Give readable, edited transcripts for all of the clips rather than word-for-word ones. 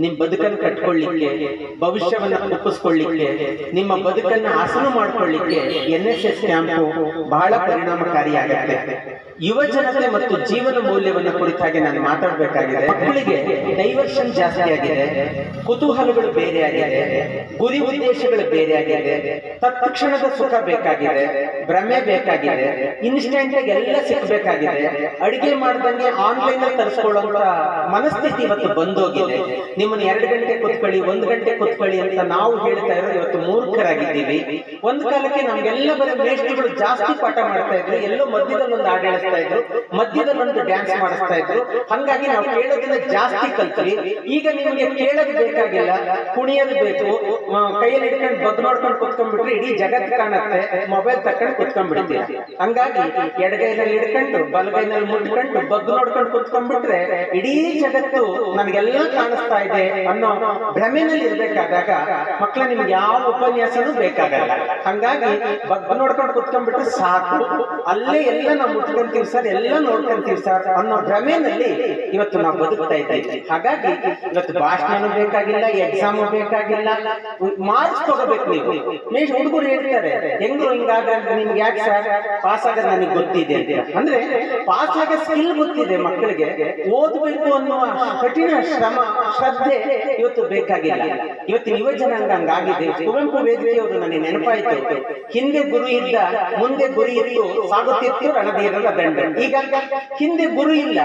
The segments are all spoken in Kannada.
ನಿಮ್ಮ ಬದುಕನ್ನು ಕಟ್ಕೊಳ್ಳಿಕ್ಕೆ, ಭವಿಷ್ಯವನ್ನು ರೂಪಿಸ್ಕೊಳ್ಳಿಕ್ಕೆ, ನಿಮ್ಮ ಬದುಕನ್ನು ಹಸನು ಮಾಡ್ಕೊಳ್ಳಿಕ್ಕೆ NSS ಕ್ಯಾಂಪು ಬಹಳ ಪರಿಣಾಮಕಾರಿಯಾಗುತ್ತೆ. ಯುವ ಜನತೆ ಮತ್ತು ಜೀವನ ಮೌಲ್ಯವನ್ನು ಕುರಿತಾಗಿ ನಾನು ಮಾತಾಡಬೇಕಾಗಿದೆ. ಮಕ್ಕಳಿಗೆ ಡೈವರ್ಷನ್ ಜಾಸ್ತಿ ಆಗಿದೆ, ಕುತೂಹಲಗಳು ಬೇರೆ ಆಗಿದೆ, ಗುರಿ ಉದ್ದೇಶಗಳು ಬೇರೆ ಆಗಿದೆ, ತತ್ಕ್ಷಣದ ಸುಖ ಬೇಕಾಗಿದೆ, ಭ್ರಮೆ ಬೇಕಾಗಿದೆ, ಇನ್ಸ್ಟೆಂಟ್ ಆಗಿ ಎಲ್ಲ ಸಿಕ್ಬೇಕಾಗಿದೆ, ಅಡಿಗೆ ಮಾಡ್ದಂಗೆ ಆನ್ಲೈನ್ ಅಲ್ಲಿ ತರಿಸ್ಕೊಳ್ಳುವಂತ ಮನಸ್ಥಿತಿ ಇವತ್ತು ಬಂದೋಗಿದೆ. ನಿಮ್ಮನ್ನ 2 ಗಂಟೆ ಕೂತ್ಕೊಳ್ಳಿ, 1 ಗಂಟೆ ಕೂತ್ಕೊಳ್ಳಿ ಅಂತ ನಾವು ಹೇಳ್ತಾ ಇರೋದು ಇವತ್ತು ಮೂರ್ಖರಾಗಿದ್ದೀವಿ. ಒಂದು ಕಾಲಕ್ಕೆ ನಮ್ಗೆಲ್ಲ ಬರೀ ಮೇಷ್ಟ್ರುಗಳು ಜಾಸ್ತಿ ಪಾಠ ಮಾಡ್ತಾ ಇದ್ರು, ಎಲ್ಲೋ ಮಧ್ಯದಲ್ಲಿ ಒಂದು ಹಾಡು ಹೇಳಿಸ್ತಾ ಇದ್ರು, ಮಧ್ಯದಲ್ಲಿ ಒಂದು ಡ್ಯಾನ್ಸ್ ಮಾಡಿಸ್ತಾ ಇದ್ರು. ಹಂಗಾಗಿ ನಾವು ಕೇಳೋದನ್ನ ಜಾಸ್ತಿ ಕಲ್ತ್ವಿ. ಈಗ ನಿಮಗೆ ಕೇಳೋದು ಬೇಕಾಗಿಲ್ಲ, ಕುಣಿಯೋದು ಬೇಕು. ಕೈಯಲ್ಲಿ ಹಿಡ್ಕೊಂಡು ಬಗ್ ನೋಡ್ಕೊಂಡು ಕುತ್ಕೊಂಡ್ಬಿಟ್ರೆ ಇಡೀ ಜಗತ್ತು ಕಾಣುತ್ತೆ, ಮೊಬೈಲ್ ತಕೊಂಡು ಕುತ್ಕೊಂಡ್ಬಿಡ್ತೀವಿ. ಹಂಗಾಗಿ ಎಡಗೈನಲ್ಲಿ ಹಿಡ್ಕೊಂಡು ಬಲಗೈನಲ್ಲಿ ಮುಟ್ಕೊಂಡು ಬಗ್ ನೋಡ್ಕೊಂಡು ಕುತ್ಕೊಂಡ್ಬಿಟ್ರೆ ಇಡೀ ಜಗತ್ತು ನನಗೆಲ್ಲ ಕಾಣಿಸ್ತಾ ಇದೆ ಅನ್ನೋ ಭ್ರಮೆನಲ್ಲಿ ಇರ್ಬೇಕಾದಾಗ ಮಕ್ಕಳ ನಿಮ್ಗೆ ಯಾವ ಉಪನ್ಯಾಸನೂ ಬೇಕಾಗಲ್ಲ. ಹಂಗಾಗಿ ಬಗ್ ನೋಡ್ಕೊಂಡು ಕುತ್ಕೊಂಡ್ಬಿಟ್ರೆ ಸಾಕು, ಅಲ್ಲೇ ಎಲ್ಲ ನಾವು ಮುಟ್ಕೊಂತೀವಿ ಸರ್, ಎಲ್ಲ ನೋಡ್ಕೊಂತೀವಿ ಸರ್ ಅನ್ನೋ ಭ್ರಮೆನಲ್ಲಿ ಇವತ್ತು ನಾವು ಬದುಕ್ತಾ ಇದ್ದೀವಿ. ಹಾಗಾಗಿ ಇವತ್ತು ಭಾಷಣನೂ ಬೇಕಾಗಿಲ್ಲ, ಎಕ್ಸಾಮು ಬೇಕಾಗಿಲ್ಲ, ಮಾರ್ಕ್ಸ್ ತಗೋಬೇಕು. ನೀವು ಹುಡುಗರು ಹೇಳ್ತಾರೆ ಹೆಂಗು ಹಿಂಗಾದ್ರೆ ನಿಮ್ಗೆ ಯಾಕೆ ಸರ್ ಪಾಸ್ ಆಗೋದು ನನಗೆ ಗೊತ್ತಿದೆ ಅಂತ. ಅಂದ್ರೆ ಪಾಸ್ ಆಗೋ ಸ್ಕಿಲ್ ಗೊತ್ತಿದೆ ಮಕ್ಕಳಿಗೆ, ಓದಬೇಕು ಅನ್ನುವ ಕಠಿಣ ಶ್ರಮ ಶ್ರದ್ಧೆ ಇವತ್ತು ಬೇಕಾಗಿಲ್ಲ. ಇವತ್ತಿನ ಯುವ ಜನಾಂಗ ಹಂಗಾಗಿದೆ. ಕುವೆಂಪು ವೇದಿಕೆಯವರು ನನಗೆ ನೆನಪಾಯಿತು, ಹಿಂದೆ ಗುರು ಇದ್ದ ಮುಂದೆ ಗುರಿ ಇತ್ತು, ಸಾಗುತ್ತಿತ್ತು ರಣಧೀರರ ದಂಡ. ಈಗ ಹಿಂದೆ ಗುರು ಇಲ್ಲ,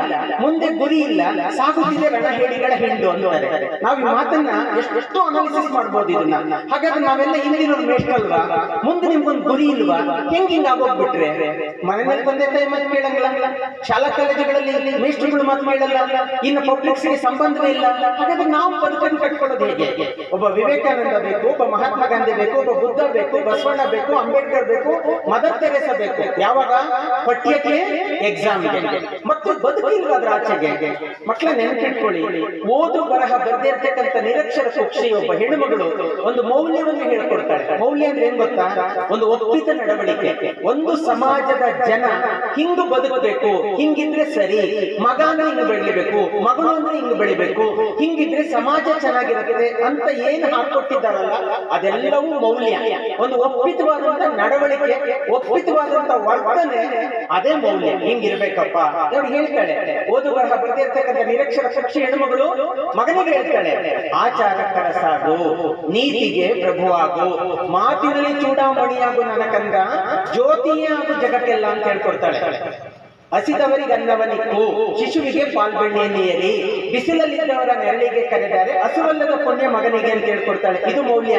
ಮುಂದೆ ಗುರಿ ಇಲ್ಲ, ಸಾಗುತ್ತಿದೆ ರಣಹೇಡಿಗಳ ಹಿಂಡು ಅಂತಾರೆ. ನಾವು ಈ ಮಾತನ್ನ ಎಷ್ಟು ಅನಾಲಿಸಿಸ್ ಮಾಡ್ಬೋದು ಇದನ್ನ. ಹಾಗಾದ್ರೆ ನಾವೆಲ್ಲ ಹಿಂದಿನ ಮೇಷ್ಟ್ರಲ್ವಾ? ಮುಂದೆ ನಿಮ್ಗೊಂದು ಗುರಿ ಇಲ್ವಾ? ಹಿಂಗಾಗೋಗ್ಬಿಟ್ರೆ ಮನೆಯಲ್ಲಿ ತಂದೆ ತಾಯಿ ಮಾತು ಕೇಳಂಗಿಲ್ಲ, ಶಾಲಾ ಕಾಲೇಜುಗಳಲ್ಲಿ ಮೇಷ್ಟ್ರುಗಳು ಮಾತು ಕೇಳಲ್ಲ, ಇನ್ನು ಪಬ್ಲಿಕ್ಸ್ಗೆ ಸಂಬಂಧವೇ ಇಲ್ಲ. ಹಾಗಾದ್ರೆ ನಾವು ಬದುಕನ್ನು ಕಟ್ಕೊಳ್ಳೋದು ಹೇಗೆ? ಒಬ್ಬ ವಿವೇಕಾನಂದ ಬೇಕು, ಒಬ್ಬ ಮಹಾತ್ಮ ಗಾಂಧಿ ಬೇಕು, ಒಬ್ಬ ಬುದ್ಧ ಬೇಕು, ಬಸವಣ್ಣ ಬೇಕು, ಅಂಬೇಡ್ಕರ್ ಬೇಕು, ಮದರ್ ತೆರೇಸಾ ಬೇಕು. ಯಾವಾಗ? ಪಠ್ಯಕ್ಕೆ, ಎಕ್ಸಾಮ್ಗೆ. ಮತ್ತು ಬದುಕಿಲ್ವ ಅದ್ರ ಆಚೆಗೆ? ಮಕ್ಕಳ ನೆನಪಿಟ್ಕೊಳ್ಳಿ, ಓದು ಬರಹ ಬರ್ದೇ ಇರ್ತಕ್ಕಂಥ ನಿರಕ್ಷರ ಕುಕ್ಷಿ ಒಬ್ಬ ಹೆಣ್ಣುಮಗಳು ಒಂದು ಮೌಲ್ಯವನ್ನು ಹೇಳ್ಕೊಡ್ತಾಳೆ. ಮೌಲ್ಯ ಅಂದ್ರೆ ಏನ್ ಗೊತ್ತಾ? ಒಂದು ಒಪ್ಪಿತ ನಡವಳಿಕೆ. ಒಂದು ಸಮಾಜದ ಜನ ಹಿಂಗು ಬದುಕಬೇಕು, ಹಿಂಗಿದ್ರೆ ಸರಿ, ಮಗನ ಹಿಂಗ್ ಬೆಳಿಬೇಕು, ಮಗಳು ಅಂದ್ರೆ ಹಿಂಗ್ ಬೆಳಿಬೇಕು, ಹಿಂಗಿದ್ರೆ ಸಮಾಜ ಚೆನ್ನಾಗಿರುತ್ತೆ ಅಂತ ಏನ್ ಹಾಕೊಟ್ಟಿದ್ದಾರಲ್ಲ ಅದೆಲ್ಲವೂ ಮೌಲ್ಯ. ಒಂದು ಒಪ್ಪಿತವಾದಂತ ನಡವಳಿಕೆ, ಒಪ್ಪಿತವಾದಂತ ವರ್ತನೆ, ಅದೇ ಮೌಲ್ಯ. ಹಿಂಗಿರ್ಬೇಕಪ್ಪ ಅವ್ರು ಹೇಳ್ತಾಳೆ. ಓದು ಬರಹ ಬರ್ದೇ ಇರ್ತಕ್ಕಂಥ ನಿರಕ್ಷರ ಪಕ್ಷಿ ಹೆಣ್ಣುಮಗಳು ಮಗನಿಗೆ ಹೇಳ್ತಾಳೆ, ಆಚಾರಕ್ಕರ ಸಾಗು, ನೀತಿಗೆ ಪ್ರಭುವಾಗು, ಮಾತಿನಲ್ಲಿ ಚೂಡಾಮಣಿಯಾಗು ನನ್ನ ಕಂದ, ಜ್ಯೋತಿಯೇ ಆಗು ಜಗಕ್ಕೆಲ್ಲ ಅಂತ ಹೇಳ್ಕೊಡ್ತಾಳೆ. ಹಸಿದವರಿಗೆ ಅನ್ನವನಿಕ್ಕು, ಶಿಶುವಿಗೆ ಪಾಲ್ಬೆಣ್ಣೆಯಲ್ಲಿ, ಬಿಸಿಲಲ್ಲಿದ್ದವರ ನೆರಳಿಗೆ ಕರೆದರೆ ಹಸುವಲ್ಲದ ಪುಣ್ಯ ಮಗನಿಗೆ ಅಂತ ಹೇಳ್ಕೊಡ್ತಾಳೆ. ಇದು ಮೌಲ್ಯ.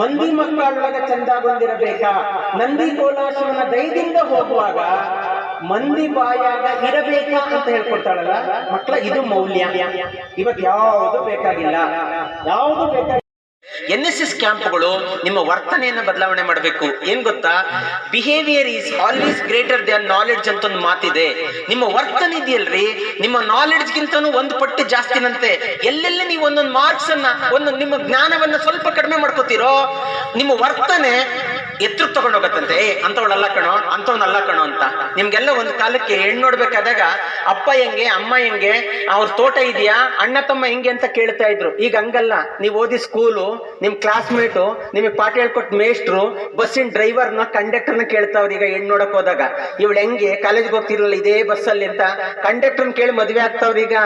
ಮಂದಿ ಮಕ್ಕಳೊಳಗ ಚಂದಾಗೊಂದಿರಬೇಕಾ, ನಂದಿ ಕೋಲಾಶವನ ದಯದಿಂದ ಹೋಗುವಾಗ ಮಂದಿ ಬಾಯಾಗ ಇರಬೇಕಾ ಅಂತ ಹೇಳ್ಕೊಡ್ತಾಳಲ್ಲ ಮಕ್ಕಳ, ಇದು ಮೌಲ್ಯ. ಇವತ್ತು ಯಾವುದು ಬೇಕಾಗಿಲ್ಲ, ಯಾವುದು ಬೇಕಾಗಿಲ್ಲ. NSS ಕ್ಯಾಂಪ್ಗಳು ನಿಮ್ಮ ವರ್ತನೆಯನ್ನು ಬದಲಾವಣೆ ಮಾಡಬೇಕು. ಏನ್ ಗೊತ್ತಾ? Behaviour is always greater than knowledge ಅಂತ ಒಂದು ಮಾತಿದೆ. ನಿಮ್ಮ ವರ್ತನೆ ಇದೆಯಲ್ರಿ, ನಿಮ್ಮ ನಾಲೆಡ್ಜ್ ಗಿಂತನೂ ಒಂದು ಪಟ್ಟು ಜಾಸ್ತಿನಂತೆ. ಎಲ್ಲೆಲ್ಲ ನೀವು ಒಂದೊಂದು ಮಾರ್ಕ್ಸ್ ಅನ್ನ, ನಿಮ್ಮ ಜ್ಞಾನವನ್ನ ಸ್ವಲ್ಪ ಕಡಿಮೆ ಮಾಡ್ಕೋತೀರೋ, ನಿಮ್ಮ ವರ್ತನೆ ಎತ್ತರ ತಗೊಂಡೋಗತ್ತಂತೆ. ಅಂತವಳಲ್ಲ ಕಣೋ, ಅಂತವನಲ್ಲ ಕಣೋ ಅಂತ. ನಿಮ್ಗೆಲ್ಲ ಒಂದು ಕಾಲಕ್ಕೆ ಹೆಣ್ಣು ನೋಡ್ಬೇಕಾದಾಗ ಅಪ್ಪ ಹೆಂಗೆ, ಅಮ್ಮ ಹೆಂಗೆ, ಅವ್ರ ತೋಟ ಇದೆಯಾ, ಅಣ್ಣ ತಮ್ಮ ಹೆಂಗೆ ಅಂತ ಕೇಳ್ತಾ ಇದ್ರು. ಈಗ ಹಂಗಲ್ಲ. ನೀವು ಓದಿ ಸ್ಕೂಲು, ನಿಮ್ ಕ್ಲಾಸ್ಮೇಟು, ನಿಮಗೆ ಪಾಠ ಹೇಳ್ಕೊಟ್ ಮೇಸ್ಟ್ರು, ಬಸ್ಸಿನ ಡ್ರೈವರ್ನ, ಕಂಡಕ್ಟರ್ನ ಕೇಳ್ತಾವ್ರ. ಈಗ ಹೆಣ್ಣು ನೋಡಕ್ ಹೋದಾಗ ಇವಳು ಹೆಂಗೆ ಕಾಲೇಜ್ಗೆ ಹೋಗ್ತಿರಲ್ಲ ಇದೇ ಬಸ್ಸಲ್ಲಿ ಅಂತ ಕಂಡಕ್ಟರ್ನ ಕೇಳಿ ಮದ್ವೆ ಆಗ್ತಾವ್ರ. ಈಗ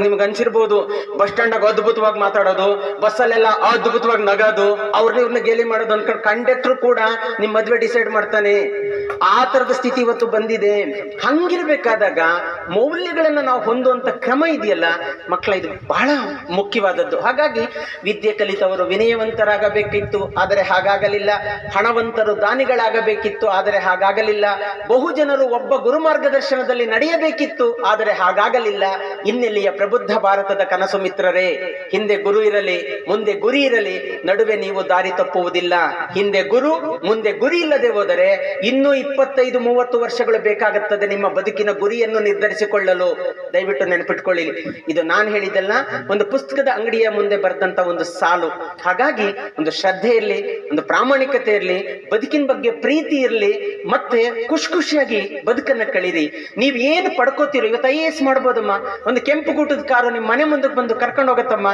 ನಿಮ್ಗೆ ಅನ್ಸಿರ್ಬೋದು, ಬಸ್ ಸ್ಟ್ಯಾಂಡ್ ಆಗ ಅದ್ಭುತವಾಗಿ ಮಾತಾಡೋದು, ಬಸ್ಸಲ್ಲೆಲ್ಲ ಅದ್ಭುತವಾಗಿ ನಗೋದು, ಇವ್ರನ್ನ ಗೇಲಿ ಮಾಡೋದು ಅನ್ಕೊಂಡು ಕಂಡಕ್ಟರ್ ಕೂಡ ನಿಮ್ ಮದ್ವೆ ಡಿಸೈಡ್ ಮಾಡ್ತಾನೆ. ಆ ತರದ ಸ್ಥಿತಿ ಇವತ್ತು ಬಂದಿದೆ. ಹಂಗಿರ್ಬೇಕಾದಾಗ ಮೌಲ್ಯಗಳನ್ನ ನಾವು ಹೊಂದುವಂತ ಕ್ರಮ ಇದೆಯಲ್ಲ ಮಕ್ಕಳ, ಇದು ಬಹಳ ಮುಖ್ಯವಾದದ್ದು. ಹಾಗಾಗಿ ವಿದ್ಯೆ ಕಲಿತವರು ವಿನಯವಂತರಾಗಬೇಕಿತ್ತು, ಆದರೆ ಹಾಗಾಗಲಿಲ್ಲ. ಹಣವಂತರು ದಾನಿಗಳಾಗಬೇಕಿತ್ತು, ಆದರೆ ಹಾಗಾಗಲಿಲ್ಲ. ಬಹುಜನರು ಒಬ್ಬ ಗುರು ಮಾರ್ಗದರ್ಶನದಲ್ಲಿ ನಡೆಯಬೇಕಿತ್ತು, ಆದರೆ ಹಾಗಾಗಲಿಲ್ಲ. ಇನ್ನೆಲ್ಲಿಯ ಪ್ರಬುದ್ಧ ಭಾರತದ ಕನಸು ಮಿತ್ರರೇ? ಹಿಂದೆ ಗುರು ಇರಲಿ, ಮುಂದೆ ಗುರಿ ಇರಲಿ, ನಡುವೆ ನೀವು ದಾರಿ ತಪ್ಪುವುದಿಲ್ಲ. ಹಿಂದೆ ಗುರು, ಮುಂದೆ ಗುರಿ ಇಲ್ಲದೆ ಹೋದರೆ ಇನ್ನೂ 25-30 ವರ್ಷಗಳು ಬೇಕಾಗುತ್ತದೆ ನಿಮ್ಮ ಬದುಕಿನ ಗುರಿಯನ್ನು ನಿರ್ಧರಿಸಿಕೊಳ್ಳಲು. ದಯವಿಟ್ಟು ನೆನಪಿಟ್ಕೊಳ್ಳಿ, ಇದು ನಾನು ಹೇಳಿದ್ದಲ್ಲ, ಒಂದು ಪುಸ್ತಕದ ಅಂಗಡಿಯ ಮುಂದೆ ಬರೆದಂತ ಒಂದು ಸಾಲು. ಹಾಗಾಗಿ ಒಂದು ಶ್ರದ್ಧೆ ಇರಲಿ, ಒಂದು ಪ್ರಾಮಾಣಿಕತೆ ಇರಲಿ, ಬದುಕಿನ ಬಗ್ಗೆ ಪ್ರೀತಿ ಇರಲಿ, ಮತ್ತೆ ಖುಷಿಯಾಗಿ ಬದುಕನ್ನ ಕಳೀರಿ. ನೀವ್ ಏನು ಪಡ್ಕೋತೀರೋ, ಇವತ್ತು IAS ಮಾಡ್ಬೋದಮ್ಮ, ಒಂದು ಕೆಂಪು ಗೂಟದ ಕಾರು ನಿಮ್ಮ ಮನೆ ಮುಂದಕ್ಕೆ ಬಂದು ಕರ್ಕೊಂಡು ಹೋಗತ್ತಮ್ಮ.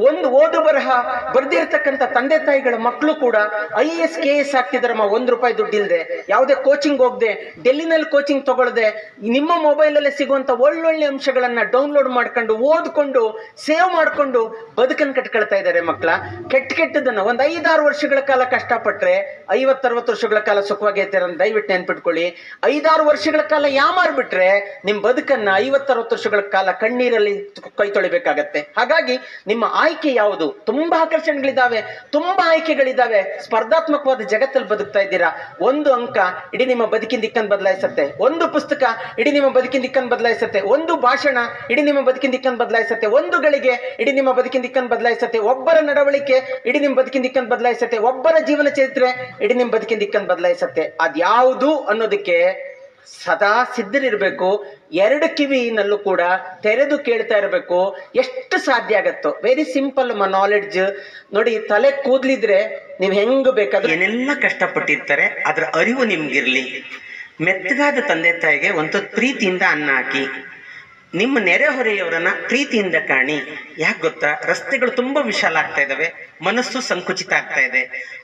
ಒಂದು ಓದು ಬರಹ ಬರ್ದಿರ್ತಕ್ಕಂಥ ತಂದೆ ತಾಯಿಗಳ ಮಕ್ಕಳು ಕೂಡ IAS KS ಆಗ್ತಿದಾರಮ್ಮ, ₹1 ದುಡ್ಡಿಲ್ದೆ, ಯಾವುದೇ ಕೋಚಿಂಗ್ ಹೋಗದೆ, ಡೆಲ್ಲಿನಲ್ಲಿ ಕೋಚಿಂಗ್ ತಗೊಳ್ಳದೆ, ನಿಮ್ಮ ಮೊಬೈಲ್ ಅಲ್ಲೇ ಸಿಗುವಂತ ಒಳ್ಳೊಳ್ಳೆ ಅಂಶಗಳನ್ನ ಡೌನ್ಲೋಡ್ ಮಾಡ್ಕೊಂಡು ಓದ್ಕೊಂಡು ಸೇವ್ ಮಾಡ್ಕೊಂಡು ಬದುಕನ್ನು ಕಟ್ಕೊಳ್ತಾ ಇದ್ದಾರೆ ಮಕ್ಕಳ. ಕೆಟ್ಟದನ್ನ ಒಂದು 5-6 ವರ್ಷಗಳ ಕಾಲ ಕಷ್ಟಪಟ್ರೆ 50-60 ವರ್ಷಗಳ ಕಾಲ ಸುಖವಾಗಿ ಇರ್ತಾರೆ ಅಂತ ದಯವಿಟ್ಟು ನೆನ್ಪಿಟ್ಕೊಳ್ಳಿ. 5-6 ವರ್ಷಗಳ ಕಾಲ ಯಾಮಾರ್ಬಿಟ್ರೆ ನಿಮ್ ಬದುಕನ್ನ 50-60 ವರ್ಷಗಳ ಕಾಲ ಕಣ್ಣೀರಲ್ಲಿ ಕೈ ತೊಳಿಬೇಕಾಗತ್ತೆ. ಹಾಗಾಗಿ ನಿಮ್ಮ ಆಯ್ಕೆ ಯಾವುದು? ತುಂಬಾ ಆಕರ್ಷಣೆಗಳಿದ್ದಾವೆ, ತುಂಬಾ ಆಯ್ಕೆಗಳಿದ್ದಾವೆ. ಸ್ಪರ್ಧಾತ್ಮಕವಾದ ಜಗತ್ತಲ್ಲಿ ಬದುಕ್ತಾ ಇದ್ದೀರಾ. ಒಂದು ಅಂಕ ಇಡೀ ನಿಮ್ಮ ಬದುಕಿನ ದಿಕ್ಕನ್ನು ಬದಲಾಯಿಸುತ್ತೆ, ಒಂದು ಪುಸ್ತಕ ಇಡೀ ನಿಮ್ಮ ಬದುಕಿನ ದಿಕ್ಕನ್ನು ಬದಲಾಯಿಸುತ್ತೆ, ಒಂದು ಭಾಷಣ ಇಡೀ ನಿಮ್ಮ ಬದುಕಿನ ದಿಕ್ಕನ್ನು ಬದಲಾಯಿಸುತ್ತೆ, ಒಂದು ಗಳಿಗೆ ಇಡೀ ನಿಮ್ಮ ಬದುಕಿನ ದಿಕ್ಕನ್ನು ಬದಲಾಯಿಸುತ್ತೆ, ಒಬ್ಬರ ನಡವಳಿಕೆ ಇಡೀ ನಿಮ್ಮ ಬದುಕಿನ ದಿಕ್ಕನ್ನು ಬದಲಾಯಿಸುತ್ತೆ, ಒಬ್ಬರ ಜೀವನ ಚರಿತ್ರೆ ಇಡೀ ನಿಮ್ಮ ಬದುಕಿನ ದಿಕ್ಕನ್ನು ಬದಲಾಯಿಸುತ್ತೆ. ಅದ್ಯಾವುದು ಅನ್ನೋದಕ್ಕೆ ಸದಾ ಸಿದ್ಧರಿರ್ಬೇಕು. 2 ಕಿವಿನಲ್ಲೂ ಕೂಡ ತೆರೆದು ಕೇಳ್ತಾ ಇರಬೇಕು. ಎಷ್ಟು ಸಾಧ್ಯ ಆಗತ್ತೋ. ವೆರಿ ಸಿಂಪಲ್ ನಾಲೆಡ್ಜ್ ನೋಡಿ. ತಲೆ ಕೂದ್ಲಿದ್ರೆ ನೀವು ಹೆಂಗ್ ಬೇಕಾದ್ರೂ ಏನೆಲ್ಲ ಕಷ್ಟಪಟ್ಟಿರ್ತಾರೆ, ಅದ್ರ ಅರಿವು ನಿಮ್ಗಿರ್ಲಿ. ಮೆತ್ತಗಾದ ತಂದೆ ತಾಯಿಗೆ ಒಂದು ಪ್ರೀತಿಯಿಂದ ಅನ್ನ ಹಾಕಿ, ನಿಮ್ಮ ನೆರೆಹೊರೆಯವರನ್ನ ಪ್ರೀತಿಯಿಂದ ಕಾಣಿ. ಯಾಕೆ ಗೊತ್ತಾ? ರಸ್ತೆಗಳು ತುಂಬಾ ವಿಶಾಲ ಆಗ್ತಾ ಇದಾವೆ, ಮನಸ್ಸು ಸಂಕುಚಿತ ಆಗ್ತಾ ಇದೆ.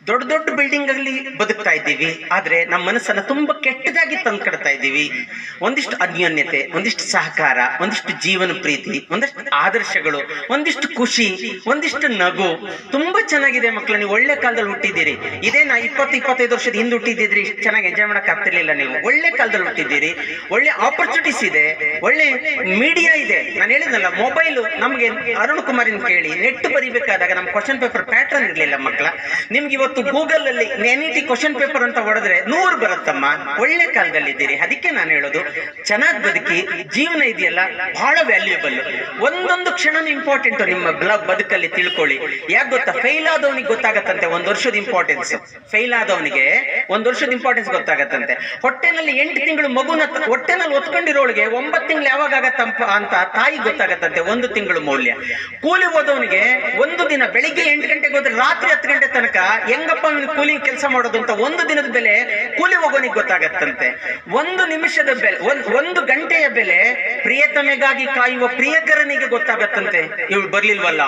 ದೊಡ್ಡ ದೊಡ್ಡ ಬಿಲ್ಡಿಂಗ್ ಅಲ್ಲಿ ಬದುಕ್ತಾ ಇದ್ದೀವಿ, ಆದ್ರೆ ನಮ್ಮ ಮನಸ್ಸನ್ನ ತುಂಬಾ ಕೆಟ್ಟದಾಗಿ ತಂದ್ಕೊಡ್ತಾ ಇದ್ದೀವಿ. ಒಂದಿಷ್ಟು ಅನ್ಯೋನ್ಯತೆ, ಒಂದಿಷ್ಟು ಸಹಕಾರ, ಒಂದಿಷ್ಟು ಜೀವನ ಪ್ರೀತಿ, ಒಂದಷ್ಟು ಆದರ್ಶಗಳು, ಒಂದಿಷ್ಟು ಖುಷಿ, ಒಂದಿಷ್ಟು ನಗು ತುಂಬಾ ಚೆನ್ನಾಗಿದೆ ಮಕ್ಕಳು. ನೀವು ಒಳ್ಳೆ ಕಾಲದಲ್ಲಿ ಹುಟ್ಟಿದ್ದೀರಿ. ಇದೇ ನಾ 20-25 ವರ್ಷದ ಹಿಂದೆ ಹುಟ್ಟಿದ್ದಿದ್ರಿ ಇಷ್ಟು ಚೆನ್ನಾಗಿ ಎಂಜಾಯ್ ಮಾಡಕ್ ಆಗ್ತಿರ್ಲಿಲ್ಲ. ನೀವು ಒಳ್ಳೆ ಕಾಲದಲ್ಲಿ ಹುಟ್ಟಿದ್ದೀರಿ, ಒಳ್ಳೆ ಆಪರ್ಚುನಿಟೀಸ್ ಇದೆ, ಒಳ್ಳೆ ಮೀಡಿಯಾ ಇದೆ. ನಾನು ಹೇಳಿದ್ನಲ್ಲ, ಮೊಬೈಲ್ ನಮ್ಗೆ ಅರುಣ್ ಕುಮಾರಿನ ಕೇಳಿ ನೆಟ್ ಬರಿಬೇಕಾದಾಗ ನಮ್ ಕ್ವಶನ್ ಪೇಪರ್ ಪ್ಯಾಟರ್ನ್ ಇರ್ಲಿಲ್ಲ ಮಕ್ಕಳ. ನಿಮ್ಗೆ ಇವತ್ತು ಗೂಗಲ್ ಅಲ್ಲಿ NET ಕ್ವಶನ್ ಪೇಪರ್ ಅಂತ ಹೊಡೆದ್ರೆ 100 ಬರುತ್ತಮ್ಮ. ಒಳ್ಳೆ ಕಾಲದಲ್ಲಿ ಇದ್ದೀರಿ. ಅದಕ್ಕೆ ನಾನು ಹೇಳೋದು, ಚೆನ್ನಾಗಿ ಬದುಕಿ. ಜೀವನ ಇದೆಯಲ್ಲ ಬಹಳ ವ್ಯಾಲ್ಯೂಯಬಲ್. ಒಂದೊಂದು ಕ್ಷಣನೂ ಇಂಪಾರ್ಟೆಂಟ್ ನಿಮ್ಮ ಬದುಕಲ್ಲಿ ತಿಳ್ಕೊಳ್ಳಿ. ಯಾಕೆ ಗೊತ್ತಾ? ಫೇಲ್ ಆದವನಿಗೆ ಗೊತ್ತಾಗತ್ತಂತೆ 1 ವರ್ಷದ ಇಂಪಾರ್ಟೆನ್ಸ್. ಫೇಲ್ ಆದವನಿಗೆ 1 ವರ್ಷದ ಇಂಪಾರ್ಟೆನ್ಸ್ ಗೊತ್ತಾಗತ್ತಂತೆ. ಹೊಟ್ಟೆನಲ್ಲಿ 8 ತಿಂಗಳು ಮಗುನ ಹೊಟ್ಟೆನಲ್ಲಿ ಒತ್ಕೊಂಡಿರೋಳಿಗೆ 9 ತಿಂಗಳು ಯಾವಾಗ ಆಗತ್ತಂಪ ಅಂತ ತಾಯಿ ಗೊತ್ತಾಗತ್ತಂತೆ 1 ತಿಂಗಳು ಮೌಲ್ಯ. ಕೂಲಿ ಹೋದವನಿಗೆ ಒಂದು ದಿನ ಬೆಳಿಗ್ಗೆ 8 ಗಂಟೆಗೆ ಹೋದ್ರೆ ರಾತ್ರಿ 10 ಗಂಟೆ ತನಕ ಹೆಂಗಪ್ಪ ಕೂಲಿ ಕೆಲಸ ಮಾಡೋದು ಅಂತ 1 ದಿನದ ಬೆಲೆ ಕೂಲಿ ಹೋಗೋನಿಗೆ ಗೊತ್ತಾಗತ್ತಂತೆ. 1 ನಿಮಿಷದ ಬೆಲೆ, 1 ಗಂಟೆಯ ಬೆಲೆ ಪ್ರಿಯತಮೆಗಾಗಿ ಕಾಯುವ ಪ್ರಿಯಕರನಿಗೆ ಗೊತ್ತಾಗತ್ತಂತೆ. ಇವ್ಳು ಬರ್ಲಿಲ್ವಲ್ಲ,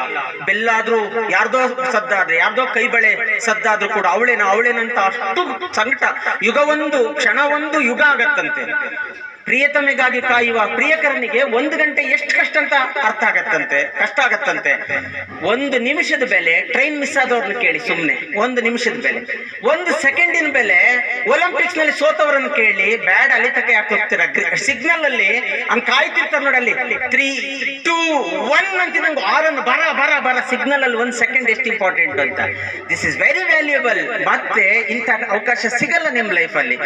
ಬೆಲ್ಲಾದ್ರೂ ಯಾರ್ದೋ ಸದ್ದಾದ್ರೆ, ಯಾರ್ದೋ ಕೈ ಬಳೆ ಸದ್ದಾದ್ರೂ ಕೂಡ ಅವಳೇನಂತ ಅಷ್ಟು ಸಂಕಟ. ಯುಗವೊಂದು ಕ್ಷಣವೊಂದು ಯುಗ ಆಗತ್ತಂತೆ. ಪ್ರಿಯತಮೆಗಾಗಿ ಕಾಯುವ ಪ್ರಿಯಕರನಿಗೆ 1 ಗಂಟೆ ಎಷ್ಟು ಕಷ್ಟ ಅಂತ ಅರ್ಥ ಆಗತ್ತಂತೆ, ಕಷ್ಟ ಆಗತ್ತಂತೆ. 1 ನಿಮಿಷದ ಬೆಲೆ ಟ್ರೈನ್ ಮಿಸ್ ಆದವ್ರನ್ನ ಕೇಳಿ ಸುಮ್ನೆ. 1 ನಿಮಿಷದ ಬೆಲೆ, 1 ಸೆಕೆಂಡಿನ ಬೆಲೆ ಒಲಿಂಪಿಕ್ಸ್ ನಲ್ಲಿ ಸೋತವರನ್ನು ಕೇಳಿ. ಬ್ಯಾಡ್ ಅಲ್ಲಿ ತಕ ಯಾಕೆ ಹೋಗ್ತೀರ? ಸಿಗ್ನಲ್ ಅಲ್ಲಿ ಹಂಗ್ ಕಾಯ್ತಿರ್ತಾರೆ ನೋಡಲ್ಲಿ, 3, 2, 1 ಅಂತ ನಂಗೆ ಆರನ್ನು ಬರ ಸಿಗ್ನಲ್ ಅಲ್ಲಿ 1 ಸೆಕೆಂಡ್ ಎಷ್ಟು ಇಂಪಾರ್ಟೆಂಟ್ ಅಂತ. This is very valuable. ಮತ್ತೆ ಇಂಥ ಅವಕಾಶ ಸಿಗಲ್ಲ ನಿಮ್ ಲೈಫ್ ಅಲ್ಲಿ.